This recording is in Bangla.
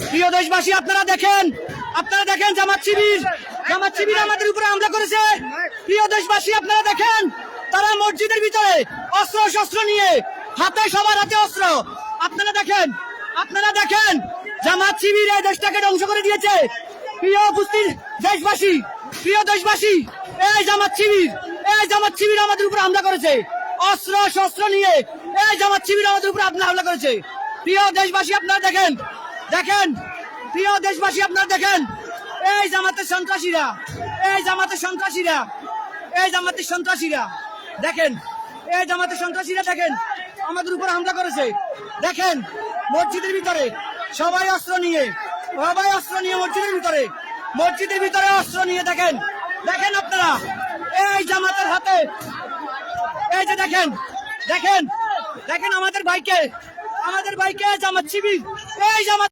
প্রিয় দেশবাসী, আপনারা দেখেন জামাত শিবির আমাদের উপরে হামলা করেছে। প্রিয় দেশবাসী, আপনারা দেখেন তারা মসজিদের ভিতরে অস্ত্র শস্ত্র নিয়ে, সবার হাতে অস্ত্র। আপনারা দেখেন জামাত শিবির এই দেশটাকে ধ্বংস করে দিয়েছে। প্রিয় উপস্থিত দেশবাসী, এই জামাত শিবির আমাদের উপর হামলা করেছে অস্ত্র শস্ত্র নিয়ে। এই জামাত শিবির আমাদের উপর হামলা করেছে। প্রিয় দেশবাসী, আপনারা দেখেন প্রিয় দেশবাসী, আপনারা দেখেন এই জামাতের সন্ত্রাসীরা দেখেন আমাদের উপর হামলা করেছে। দেখেন মসজিদের ভিতরে সবাই অস্ত্র নিয়ে মসজিদের ভিতরে অস্ত্র নিয়ে দেখেন আপনারা এই জামাতের হাতে। এই যে দেখেন আমাদের ভাইকে জামাত শিবির, এই জামাত